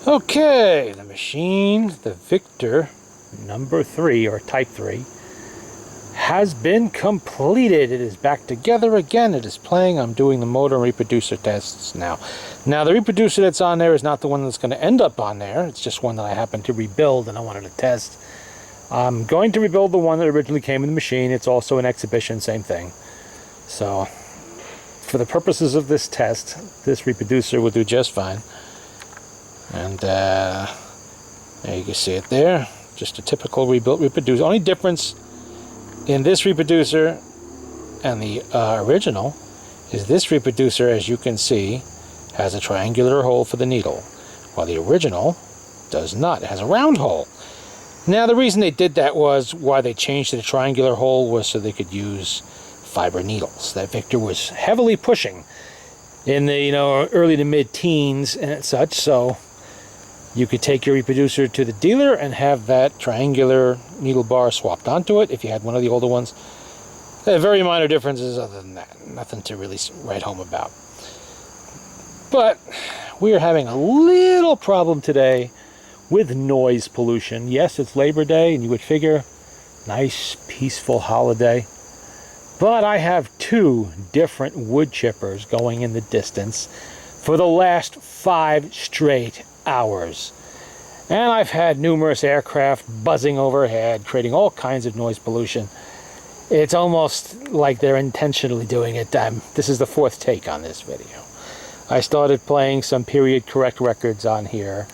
Okay, the machine, the Victor number 3 or type 3, has been completed. It is back together again. It is playing. I'm doing the motor and reproducer tests now. Now, the reproducer that's on there is not the one that's going to end up on there. It's just one that I happened to rebuild and I wanted to test. I'm going to rebuild the one that originally came in the machine. It's also an exhibition, same thing. So, for the purposes of this test, this reproducer will do just fine. And there you can see it there. Just a typical rebuilt reproducer. Only difference in this reproducer and the original is this reproducer, as you can see, has a triangular hole for the needle, while the original does not. It has a round hole. Now, the reason they did that was why they changed to the triangular hole was so they could use fiber needles that Victor was heavily pushing in the early to mid-teens and such. So you could take your reproducer to the dealer and have that triangular needle bar swapped onto it if you had one of the older ones. Very minor differences other than that. Nothing to really write home about. But we are having a little problem today with noise pollution. Yes, it's Labor Day, and you would figure, nice, peaceful holiday. But I have 2 different wood chippers going in the distance for the last 5 straight hours. And I've had numerous aircraft buzzing overhead, creating all kinds of noise pollution. It's almost like they're intentionally doing it. This is the 4th take on this video. I started playing some period correct records on here,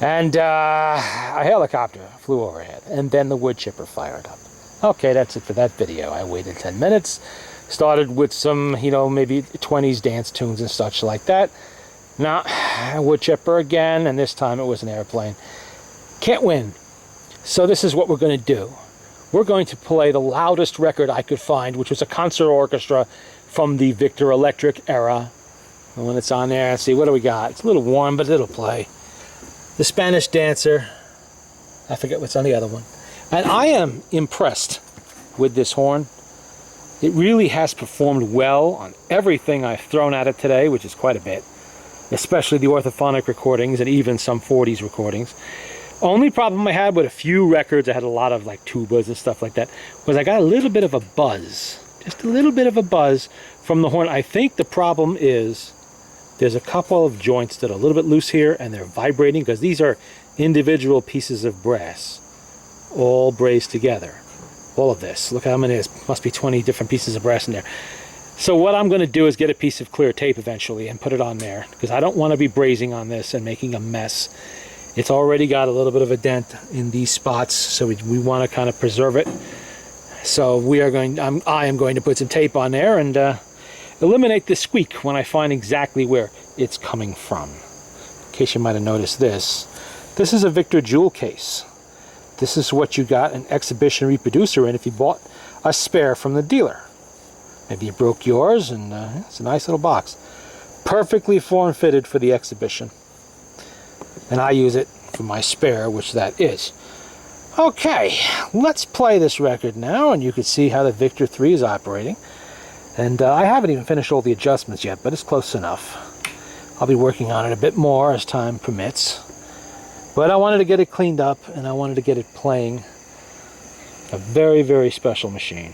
and a helicopter flew overhead, and then the wood chipper fired up. Okay, that's it for that video. I waited 10 minutes, started with some, maybe 20s dance tunes and such like that. Now, wood chipper again, and this time it was an airplane. Can't win. So this is what we're going to do. We're going to play the loudest record I could find, which was a concert orchestra from the Victor Electric era. And when it's on there, let's see, what do we got? It's a little warm, but it'll play. The Spanish Dancer. I forget what's on the other one. And I am impressed with this horn. It really has performed well on everything I've thrown at it today, which is quite a bit. Especially the orthophonic recordings and even some 40s recordings. Only problem I had with a few records, I had a lot of like tubas and stuff like that, was I got a little bit of a buzz. Just a little bit of a buzz from the horn. I think the problem is there's a couple of joints that are a little bit loose here and they're vibrating because these are individual pieces of brass, all brazed together. All of this. Look how many it is. Must be 20 different pieces of brass in there. So what I'm going to do is get a piece of clear tape eventually and put it on there, because I don't want to be brazing on this and making a mess. It's already got a little bit of a dent in these spots, so we want to kind of preserve it. So I am going to put some tape on there and eliminate the squeak when I find exactly where it's coming from. In case you might have noticed this is a Victor jewel case. This is what you got an exhibition reproducer in if you bought a spare from the dealer. Maybe you broke yours, and it's a nice little box. Perfectly form-fitted for the exhibition. And I use it for my spare, which that is. Okay, let's play this record now, and you can see how the Victor 3 is operating. And I haven't even finished all the adjustments yet, but it's close enough. I'll be working on it a bit more as time permits. But I wanted to get it cleaned up, and I wanted to get it playing. A very, very special machine.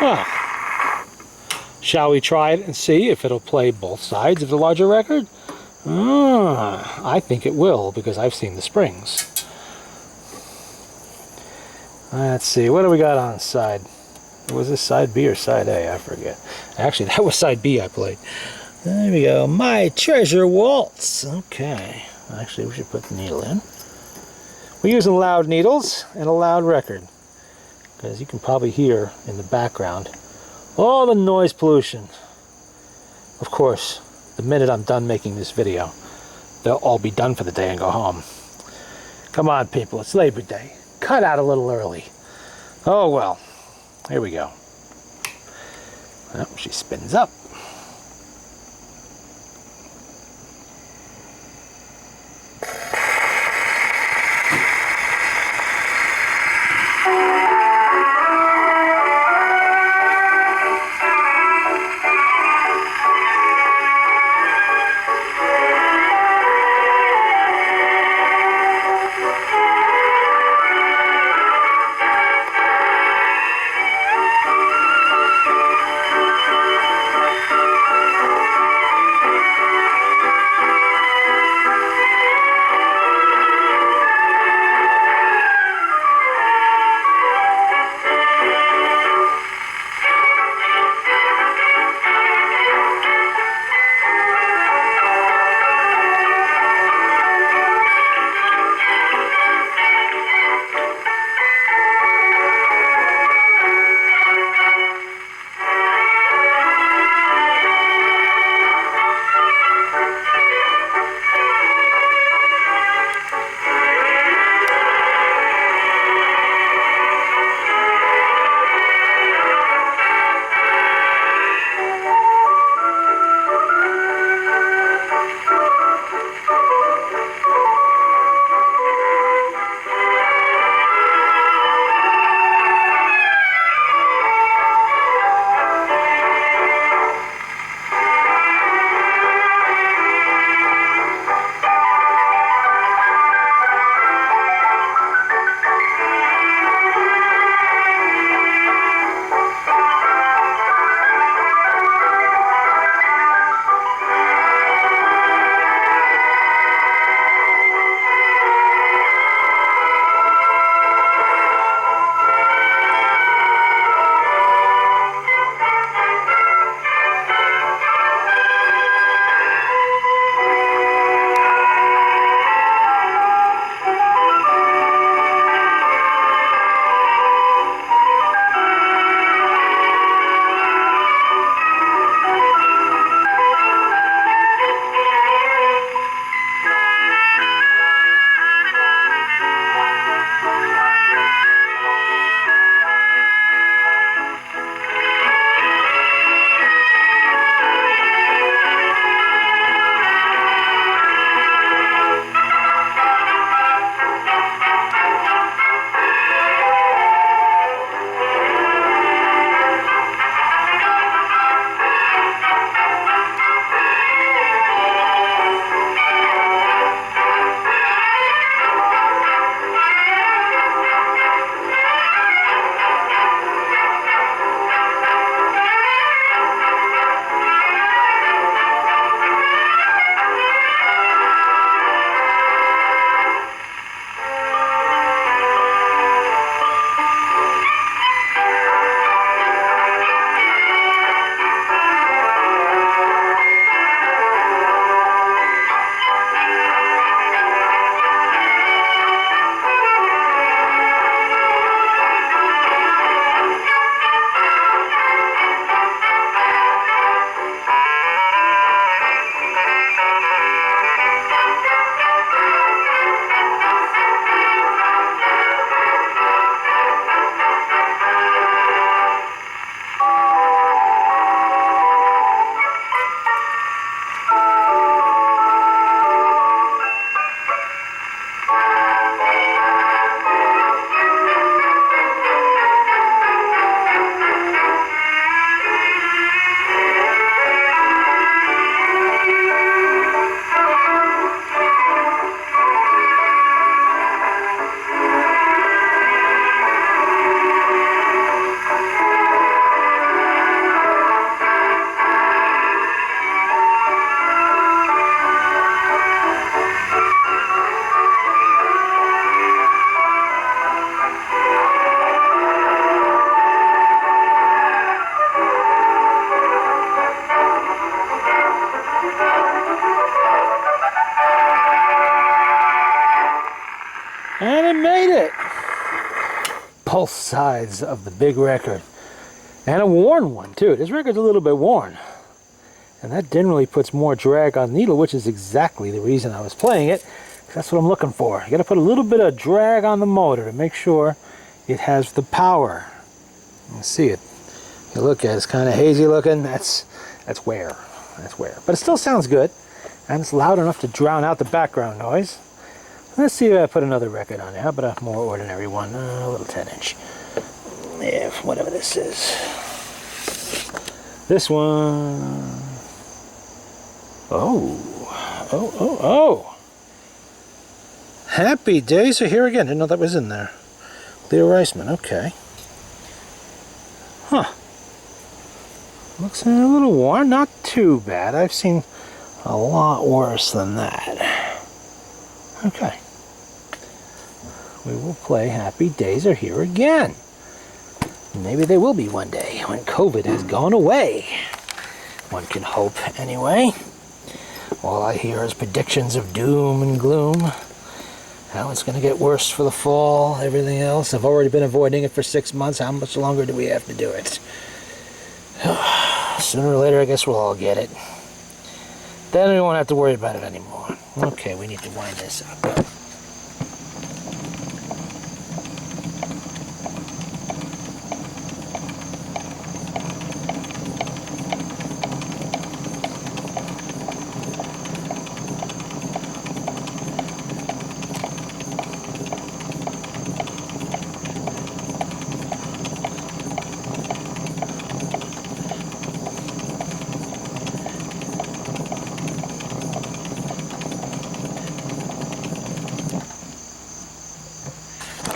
Well, shall we try it and see if it'll play both sides of the larger record? I think it will, because I've seen the springs. Let's see, what do we got on side? Was this side B or side A? I forget. Actually, that was side B I played. There we go. My Treasure Waltz. Okay. Actually, we should put the needle in. We're using loud needles and a loud record, because you can probably hear in the background all the noise pollution. Of course, the minute I'm done making this video, they'll all be done for the day and go home. Come on, people, it's Labor Day. Cut out a little early. Oh well. Here we go. Well, she spins up. both sides of the big record. And a worn one, too. This record's a little bit worn. And that generally puts more drag on the needle, which is exactly the reason I was playing it. That's what I'm looking for. You got to put a little bit of drag on the motor to make sure it has the power. You see it. You look at it, it's kind of hazy looking. That's wear. That's wear. But it still sounds good. And it's loud enough to drown out the background noise. Let's see if I put another record on there. How about a more ordinary one? A little 10-inch. Yeah, whatever this is. This one. Oh. Happy Days Are Here Again. Didn't know that was in there. Leo Reisman, okay. Huh. Looks a little worn. Not too bad. I've seen a lot worse than that. Okay. We will play Happy Days Are Here Again. Maybe they will be one day when COVID has gone away. One can hope, anyway. All I hear is predictions of doom and gloom. How it's going to get worse for the fall, everything else. I've already been avoiding it for 6 months. How much longer do we have to do it? Sooner or later, I guess we'll all get it. Then we won't have to worry about it anymore. Okay, we need to wind this up.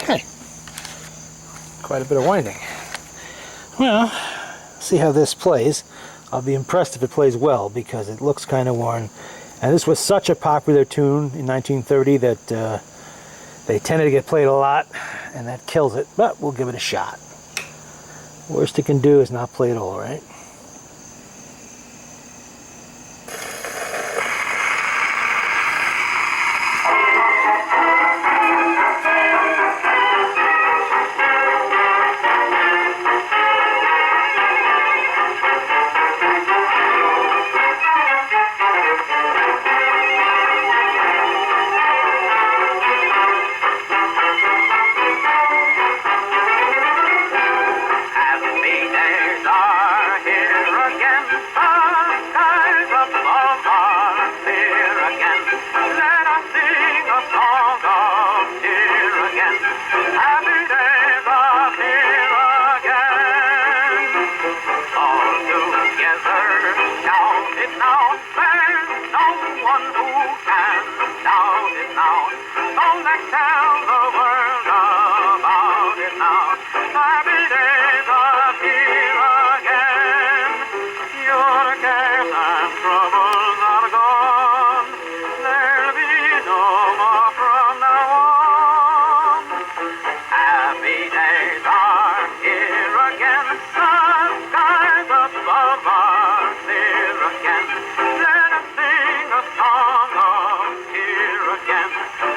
Okay, quite a bit of winding. Well, see how this plays. I'll be impressed if it plays well because it looks kind of worn. And this was such a popular tune in 1930 that they tended to get played a lot, and that kills it. But we'll give it a shot. Worst it can do is not play at all, right?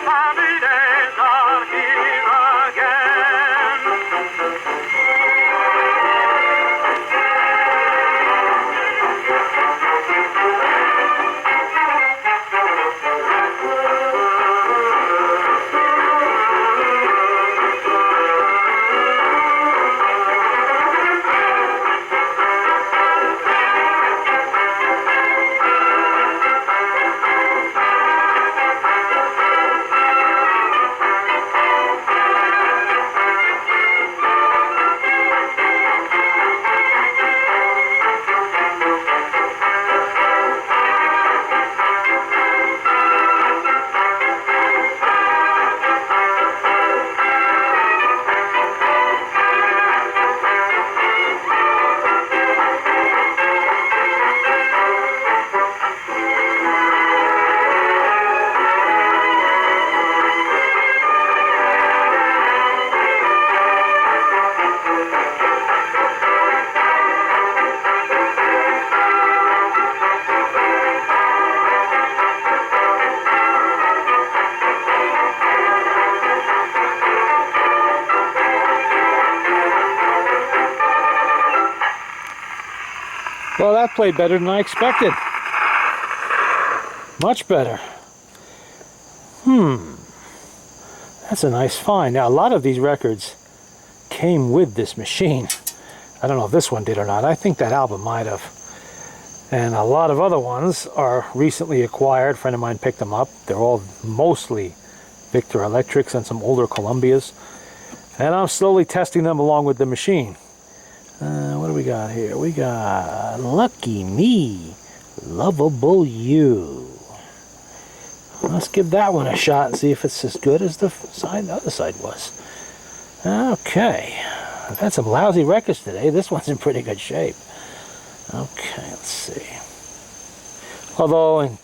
Happy days are here again. Well, that played better than I expected. Much better. That's a nice find. Now, a lot of these records came with this machine. I don't know if this one did or not. I think that album might have. And a lot of other ones are recently acquired. A friend of mine picked them up. They're all mostly Victor Electrics and some older Columbias. And I'm slowly testing them along with the machine. What do we got here? We got Lucky Me, Lovable You. Let's give that one a shot and see if it's as good as the other side was. Okay. I've had some lousy records today. This one's in pretty good shape. Okay, let's see. Although,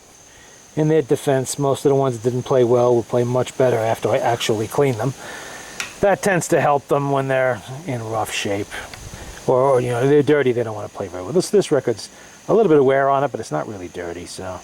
in their defense, most of the ones that didn't play well will play much better after I actually clean them. That tends to help them when they're in rough shape. Or you know, they're dirty, they don't want to play very well. This record's a little bit of wear on it, but it's not really dirty, so...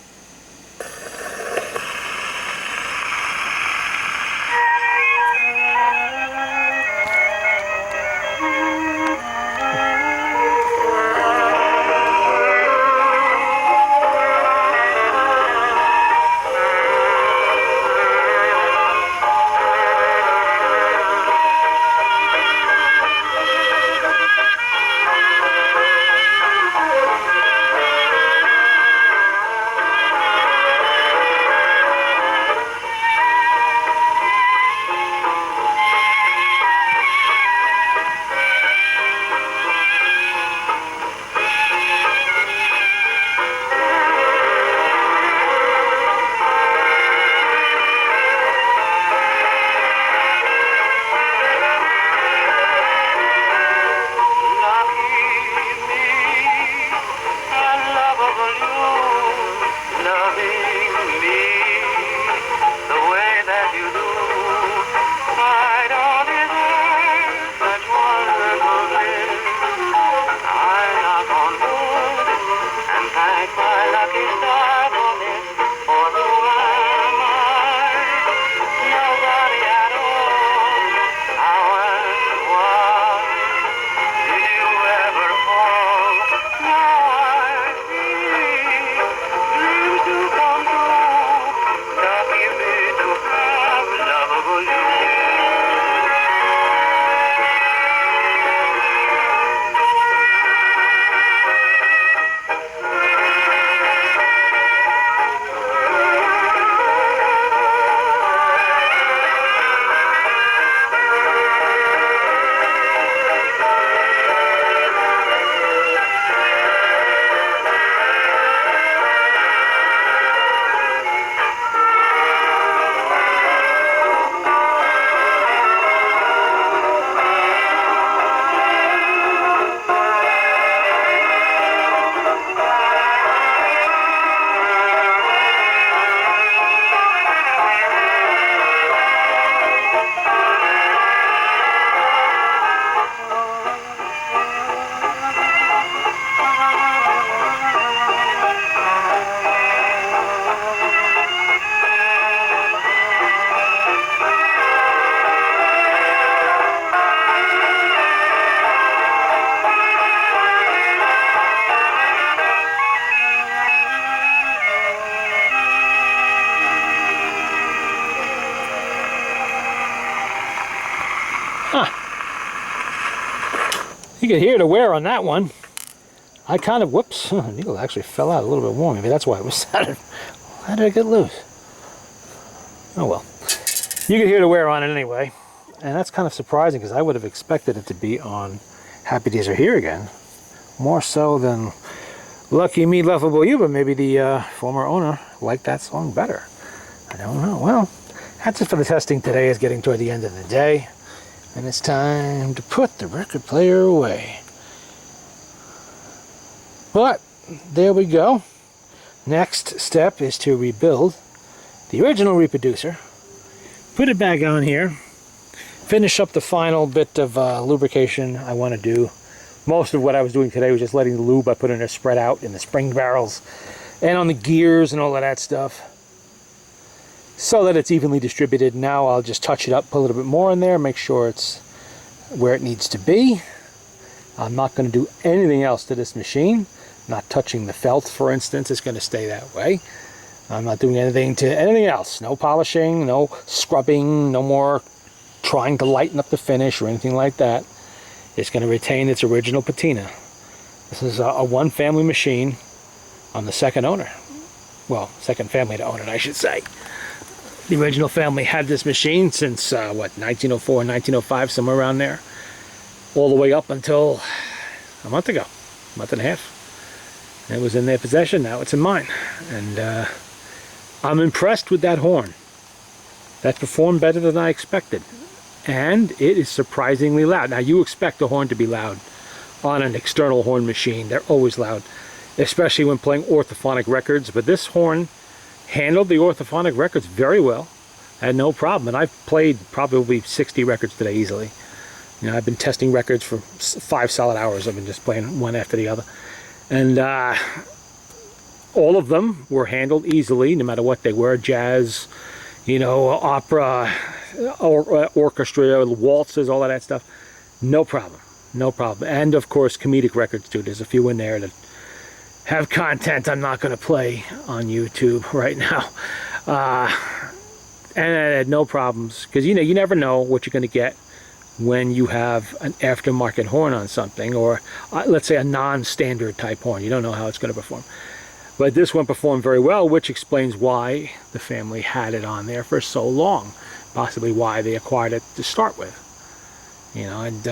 You can hear the wear on that one. I kind of, whoops, the needle actually fell out a little bit more. Maybe that's why it was sounded. How did it get loose? Oh well. You can hear the wear on it anyway. And that's kind of surprising because I would have expected it to be on Happy Days Are Here Again. More so than Lucky Me, Lovable You, but maybe the former owner liked that song better. I don't know. Well, that's it for the testing today. It's getting toward the end of the day. And it's time to put the record player away. But there we go. Next step is to rebuild the original reproducer. Put it back on here. Finish up the final bit of lubrication I want to do. Most of what I was doing today was just letting the lube I put in there spread out in the spring barrels and on the gears and all of that stuff, so that it's evenly distributed. Now I'll just touch it up, put a little bit more in there, make sure it's where it needs to be. I'm not going to do anything else to this machine. not touching the felt, for instance. It's going to stay that way. I'm not doing anything else. No polishing, no scrubbing, no more trying to lighten up the finish or anything like that. It's going to retain its original patina. This is a one-family machine on the second owner. Well, second family to own it, I should say. The original family had this machine since, 1904, 1905, somewhere around there. All the way up until a month ago, a month and a half. It was in their possession, now it's in mine. And I'm impressed with that horn. That performed better than I expected. And it is surprisingly loud. Now, you expect the horn to be loud on an external horn machine. They're always loud, especially when playing orthophonic records. But this horn handled the orthophonic records very well. I had no problem. And I've played probably 60 records today easily. You know, I've been testing records for 5 solid hours. I've been just playing one after the other. And all of them were handled easily, no matter what they were. Jazz, you know, opera, orchestra, waltzes, all of that stuff. No problem. No problem. And of course, comedic records too. There's a few in there that have content I'm not going to play on YouTube right now. And I had no problems, because you know, you never know what you're going to get when you have an aftermarket horn on something, or let's say a non-standard type horn. You don't know how it's going to perform. But this one performed very well, which explains why the family had it on there for so long. Possibly why they acquired it to start with. You know, and